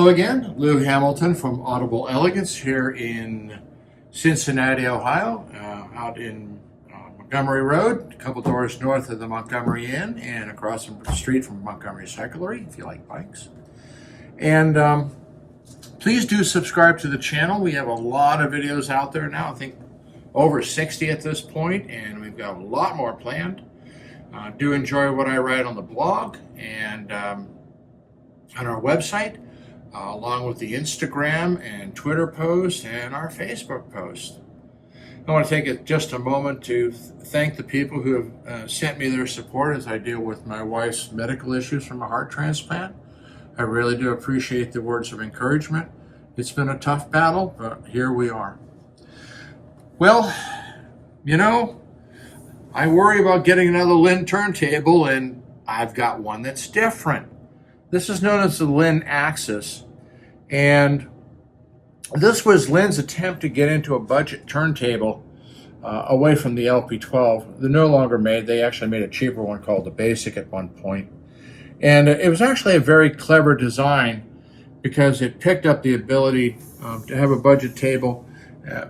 Hello again, Lou Hamilton from Audible Elegance here in Cincinnati, Ohio, out in Montgomery Road, a couple doors north of the Montgomery Inn and across the street from Montgomery Cyclery, if you like bikes. And please do subscribe to the channel. We have a lot of videos out there now, I think over 60 at this point, and we've got a lot more planned. Do enjoy what I write on the blog and on our website, along with the Instagram and Twitter posts and our Facebook post. I want to take just a moment to thank the people who have sent me their support as I deal with my wife's medical issues from a heart transplant. I really do appreciate the words of encouragement. It's been a tough battle, but here we are. Well, you know, I worry about getting another Linn turntable, and I've got one that's different. This is known as the Linn Axis, and this was Linn's attempt to get into a budget turntable away from the LP12. They're no longer made. They actually made a cheaper one called the Basic at one point. And it was actually a very clever design because it picked up the ability to have a budget table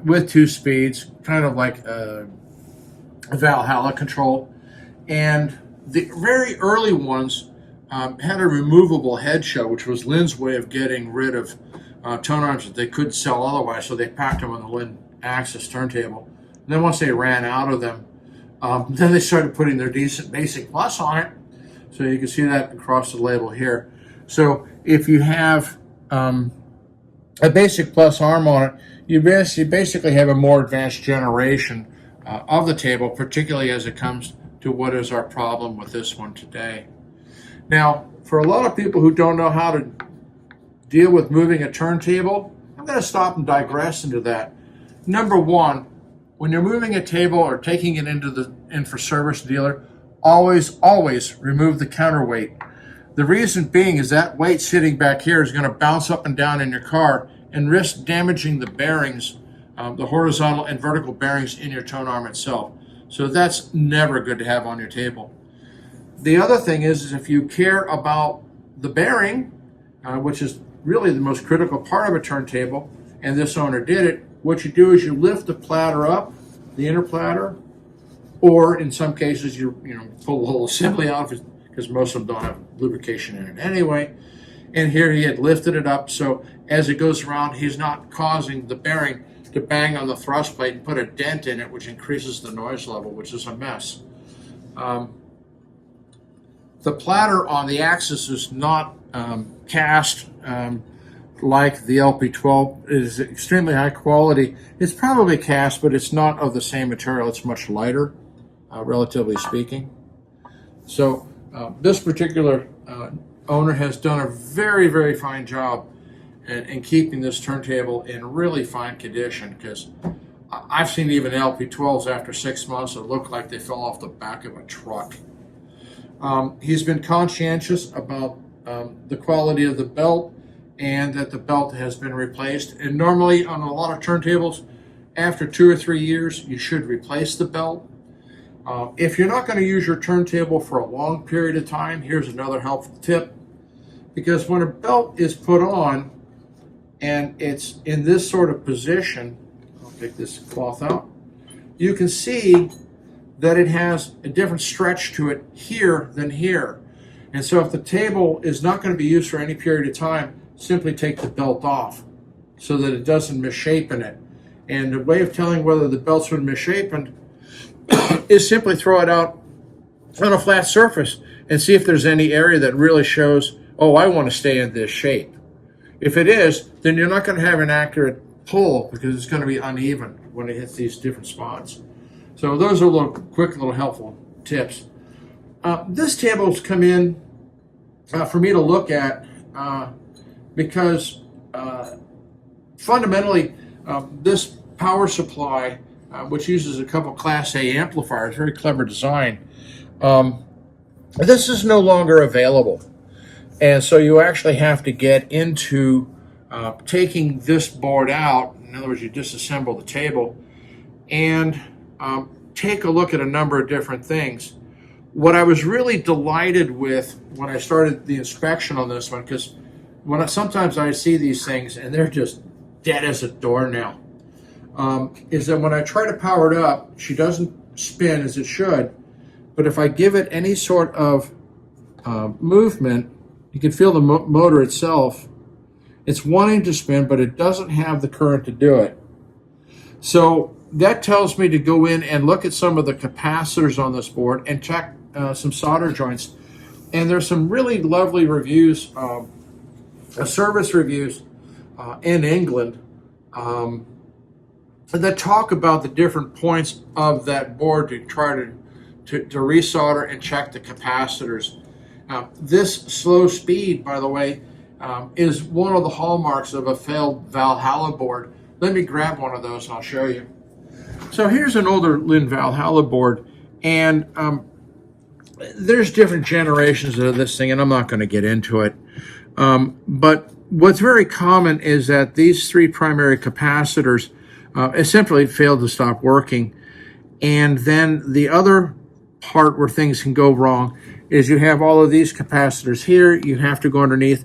with 2 speeds, kind of like a Valhalla control. And the very early ones had a removable head shell, which was Linn's way of getting rid of tone arms that they couldn't sell otherwise, so they packed them on the Linn Axis turntable. And then once they ran out of them, then they started putting their decent Basic Plus on it. So you can see that across the label here. So if you have a Basic Plus arm on it, you basically have a more advanced generation of the table, particularly as it comes to what is our problem with this one today. Now, for a lot of people who don't know how to deal with moving a turntable, I'm going to stop and digress into that. Number one, when you're moving a table or taking it in for service dealer, always remove the counterweight. The reason being is that weight sitting back here is going to bounce up and down in your car and risk damaging the bearings, the horizontal and vertical bearings in your tone arm itself. So that's never good to have on your table. The other thing is if you care about the bearing, which is really the most critical part of a turntable, and this owner did it, what you do is you lift the platter up, the inner platter, or in some cases you pull the whole assembly out because most of them don't have lubrication in it anyway. And here he had lifted it up, so as it goes around, he's not causing the bearing to bang on the thrust plate and put a dent in it, which increases the noise level, which is a mess. The platter on the Axis is not cast like the LP12. It is extremely high quality. It's probably cast, but it's not of the same material. It's much lighter, relatively speaking. So this particular owner has done a very, very fine job in keeping this turntable in really fine condition, because I've seen even LP12s after 6 months that look like they fell off the back of a truck. He's been conscientious about the quality of the belt and that the belt has been replaced. And normally on a lot of turntables, after 2 or 3 years, you should replace the belt. If you're not going to use your turntable for a long period of time, here's another helpful tip. Because when a belt is put on and it's in this sort of position, I'll take this cloth out, you can see that it has a different stretch to it here than here. And so if the table is not going to be used for any period of time, simply take the belt off so that it doesn't misshapen it. And the way of telling whether the belt's been misshapen is simply throw it out on a flat surface and see if there's any area that really shows, oh, I want to stay in this shape. If it is, then you're not going to have an accurate pull because it's going to be uneven when it hits these different spots. So those are quick little helpful tips. This table's come in for me to look at because fundamentally this power supply, which uses a couple Class A amplifiers, very clever design, this is no longer available. And so you actually have to get into taking this board out. In other words, you disassemble the table and take a look at a number of different things. What I was really delighted with when I started the inspection on this one, because sometimes I see these things and they're just dead as a doornail, is that when I try to power it up, she doesn't spin as it should. But if I give it any sort of movement, you can feel the motor itself. It's wanting to spin, but it doesn't have the current to do it. So that tells me to go in and look at some of the capacitors on this board and check some solder joints. And there's some really lovely reviews, service reviews in England that talk about the different points of that board to try to resolder and check the capacitors. This slow speed, by the way, is one of the hallmarks of a failed Valhalla board. Let me grab one of those and I'll show you. So here's an older Linn Valhalla board, and there's different generations of this thing, and I'm not going to get into it. But what's very common is that these three primary capacitors essentially failed to stop working. And then the other part where things can go wrong is you have all of these capacitors here. You have to go underneath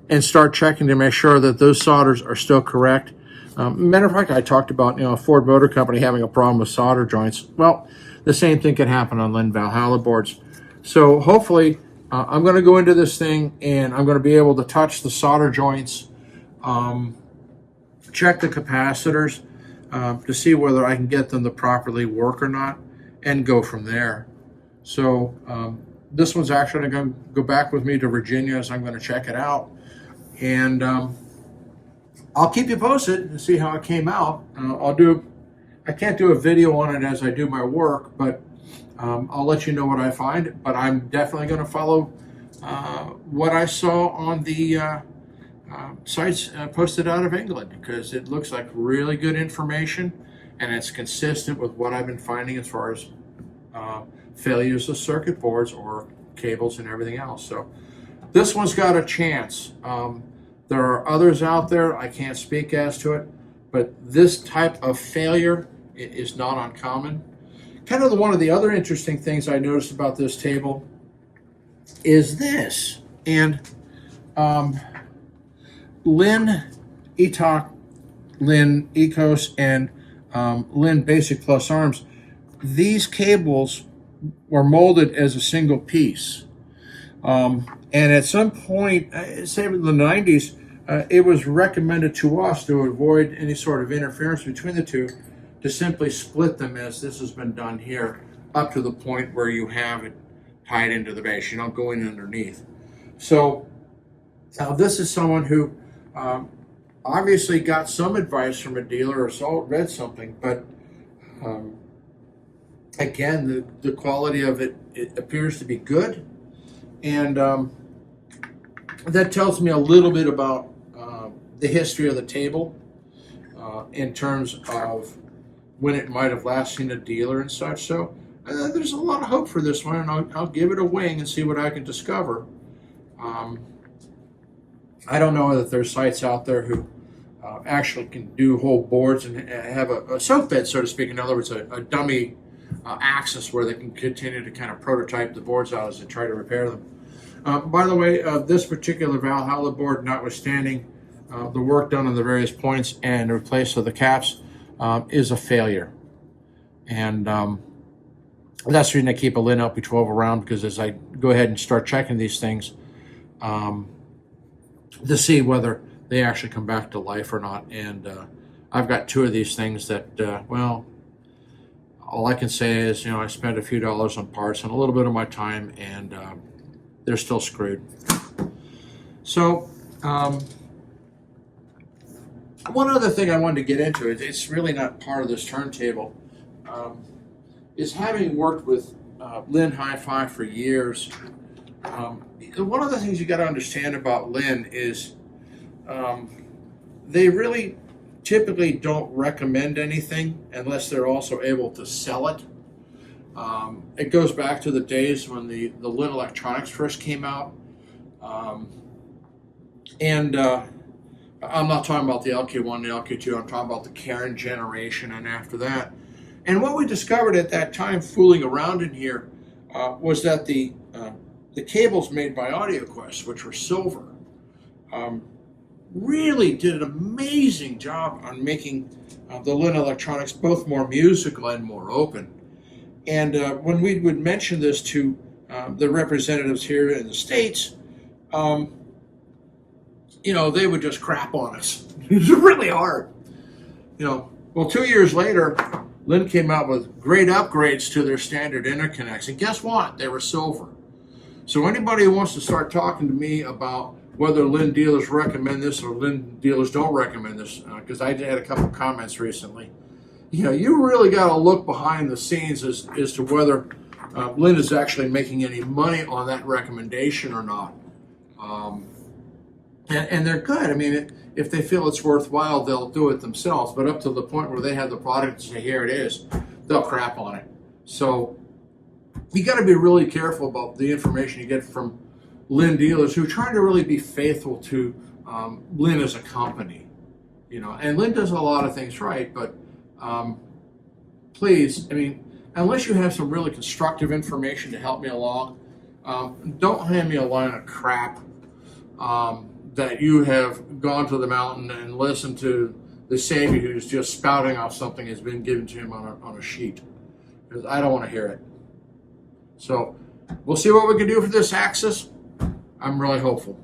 and start checking to make sure that those solders are still correct. Matter of fact, I talked about a Ford Motor Company having a problem with solder joints. Well, the same thing can happen on Linn Valhalla boards. So hopefully, I'm going to go into this thing and I'm going to be able to touch the solder joints, check the capacitors to see whether I can get them to properly work or not, and go from there. So this one's actually going to go back with me to Virginia as I'm going to check it out. And I'll keep you posted and see how it came out. I can't do a video on it as I do my work, but I'll let you know what I find. But I'm definitely going to follow what I saw on the sites posted out of England, because it looks like really good information and it's consistent with what I've been finding as far as failures of circuit boards or cables and everything else. So this one's got a chance. There are others out there, I can't speak as to it, but this type of failure is not uncommon. Kind of one of the other interesting things I noticed about this table is this. And Linn ETOC, Linn Ecos, and Linn Basic Plus Arms, these cables were molded as a single piece. And at some point, say in the 90s, it was recommended to us to avoid any sort of interference between the two, to simply split them as this has been done here, up to the point where you have it tied into the base. You don't go in underneath. So this is someone who obviously got some advice from a dealer or read something, but again, the quality of it appears to be good. And that tells me a little bit about the history of the table in terms of when it might have last seen a dealer and such. So there's a lot of hope for this one, and I'll give it a wing and see what I can discover. I don't know that there's sites out there who actually can do whole boards and have a soak bed, so to speak. In other words, a dummy axis where they can continue to kind of prototype the boards out as they try to repair them. By the way, this particular Valhalla board, notwithstanding the work done on the various points and the replace of the caps, is a failure. And that's the reason I keep a Linn LP12 around, because as I go ahead and start checking these things to see whether they actually come back to life or not. And I've got two of these things that, well, all I can say is, I spent a few dollars on parts and a little bit of my time, and they're still screwed. So one other thing I wanted to get into, it's really not part of this turntable, is having worked with Linn Hi-Fi for years. One of the things you got to understand about Linn is they really typically don't recommend anything unless they're also able to sell it. It goes back to the days when the Linn Electronics first came out. And I'm not talking about the LK1, the LK2, I'm talking about the Karen generation and after that. And what we discovered at that time, fooling around in here, was that the cables made by AudioQuest, which were silver, really did an amazing job on making the Linn electronics both more musical and more open. And when we would mention this to the representatives here in the States, you know, they would just crap on us. It was really hard. You know, well, 2 years later, Linn came out with great upgrades to their standard interconnects. And guess what? They were silver. So anybody who wants to start talking to me about whether Linn dealers recommend this or Linn dealers don't recommend this, because I had a couple of comments recently, you know, you really got to look behind the scenes as to whether Linn is actually making any money on that recommendation or not. And they're good. I mean, if they feel it's worthwhile, they'll do it themselves. But up to the point where they have the product and say, here it is, they'll crap on it. So you got to be really careful about the information you get from Linn dealers who are trying to really be faithful to Linn as a company. You know, and Linn does a lot of things right, but please, I mean, unless you have some really constructive information to help me along, don't hand me a line of crap that you have gone to the mountain and listened to the Savior who's just spouting off something that's been given to him on a sheet. Because I don't want to hear it. So we'll see what we can do for this Axis. I'm really hopeful.